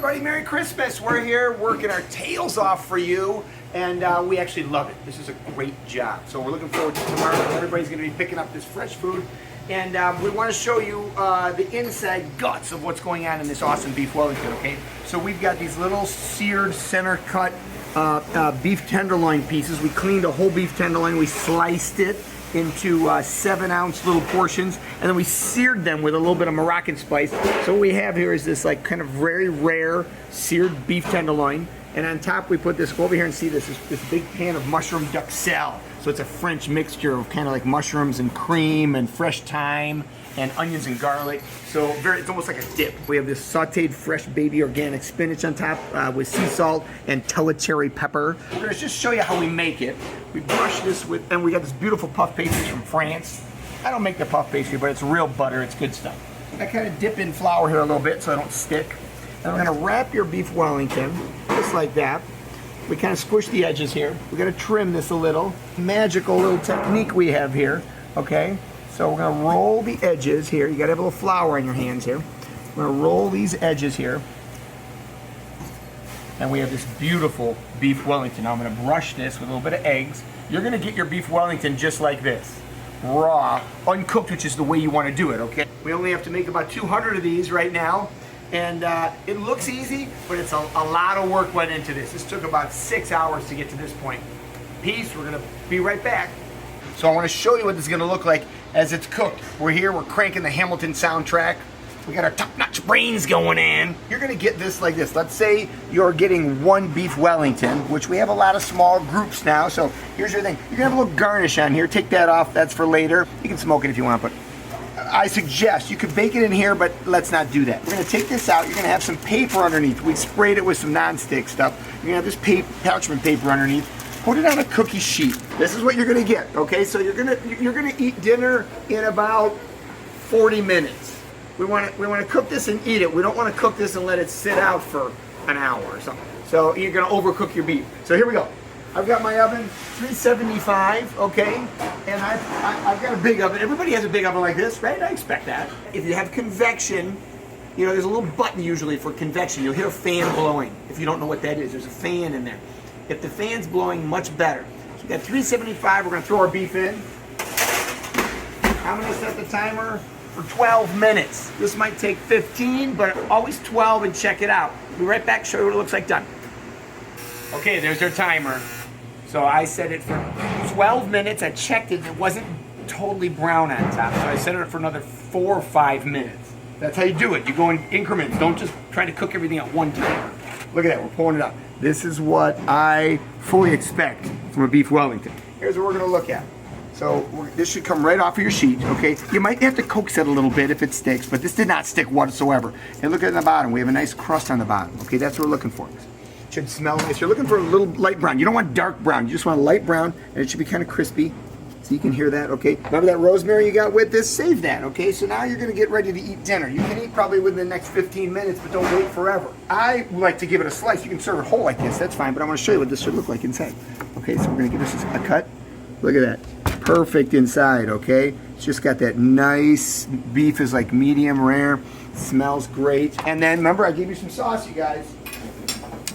everybody, Merry Christmas. We're here working our tails off for you, and we actually love it. This is a great job. So we're looking forward to tomorrow. Everybody's going to be picking up this fresh food, and we want to show you the inside guts of what's going on in this awesome beef Wellington, okay? So we've got these little seared center cut beef tenderloin pieces. We cleaned a whole beef tenderloin, we sliced it into 7-ounce little portions, and then we seared them with a little bit of Moroccan spice. So what we have here is this like kind of very rare seared beef tenderloin, and on top we put this, go over here and see this big pan of mushroom duxelle. So it's a French mixture of kind of like mushrooms and cream and fresh thyme and onions and garlic. So it's almost like a dip. We have this sauteed fresh baby organic spinach on top with sea salt and cherry pepper. We're gonna just show you how we make it. We brush this with, and we got this beautiful puff pastry from France. I don't make the puff pastry, but it's real butter, it's good stuff. I kind of dip in flour here a little bit so I don't stick. And we're gonna wrap your beef Wellington, just like that. We kind of squish the edges here. We're gonna trim this a little. Magical little technique we have here, okay? So we're gonna roll the edges here. You gotta have a little flour in your hands here. We're gonna roll these edges here. And we have this beautiful beef Wellington. Now I'm gonna brush this with a little bit of eggs. You're gonna get your beef Wellington just like this. Raw, uncooked, which is the way you wanna do it, okay? We only have to make about 200 of these right now. And it looks easy, but it's a lot of work went into this. This took about 6 hours to get to this point. Peace, we're gonna be right back. So I wanna show you what this is gonna look like as it's cooked. We're here, we're cranking the Hamilton soundtrack. We got our top-notch brains going in. You're gonna get this like this. Let's say you're getting one beef Wellington, which we have a lot of small groups now. So here's your thing. You're gonna have a little garnish on here. Take that off, that's for later. You can smoke it if you want, but I suggest you could bake it in here, but let's not do that. We're gonna take this out. You're gonna have some paper underneath. We sprayed it with some non-stick stuff. You're gonna have this parchment paper underneath. Put it on a cookie sheet. This is what you're gonna get, okay? So you're gonna eat dinner in about 40 minutes. We wanna cook this and eat it. We don't wanna cook this and let it sit out for an hour or something. So you're gonna overcook your beef. So here we go. I've got my oven, 375, okay? And I've got a big oven. Everybody has a big oven like this, right? I expect that. If you have convection, you know, there's a little button usually for convection. You'll hear a fan blowing. If you don't know what that is, there's a fan in there. If the fan's blowing, much better. So we've got 375, we're gonna throw our beef in. I'm gonna set the timer for 12 minutes. This might take 15, but always 12 and check it out. We'll be right back, show you what it looks like done. Okay, there's our timer. So I set it for 12 minutes. I checked it, and it wasn't totally brown on top. So I set it for another 4 or 5 minutes. That's how you do it. You go in increments. Don't just try to cook everything at one time. Look at that, we're pulling it up. This is what I fully expect from a beef Wellington. Here's what we're gonna look at. So this should come right off of your sheet, okay? You might have to coax it a little bit if it sticks, but this did not stick whatsoever. And look at the bottom, we have a nice crust on the bottom, okay? That's what we're looking for. Should smell nice. You're looking for a little light brown. You don't want dark brown. You just want a light brown, and it should be kind of crispy. So you can hear that, okay? Remember that rosemary you got with this? Save that, okay? So now you're gonna get ready to eat dinner. You can eat probably within the next 15 minutes, but don't wait forever. I like to give it a slice. You can serve it whole like this, that's fine, but I wanna show you what this should look like inside. Okay, so we're gonna give this a cut. Look at that. Perfect inside, okay? It's just got that nice, beef is like medium rare. Smells great. And then remember, I gave you some sauce, you guys.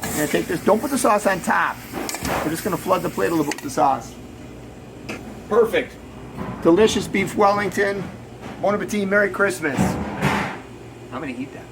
I'm gonna take this, don't put the sauce on top. We're just gonna flood the plate a little bit with the sauce. Perfect. Delicious beef Wellington. Bon appetit, Merry Christmas. I'm gonna eat that.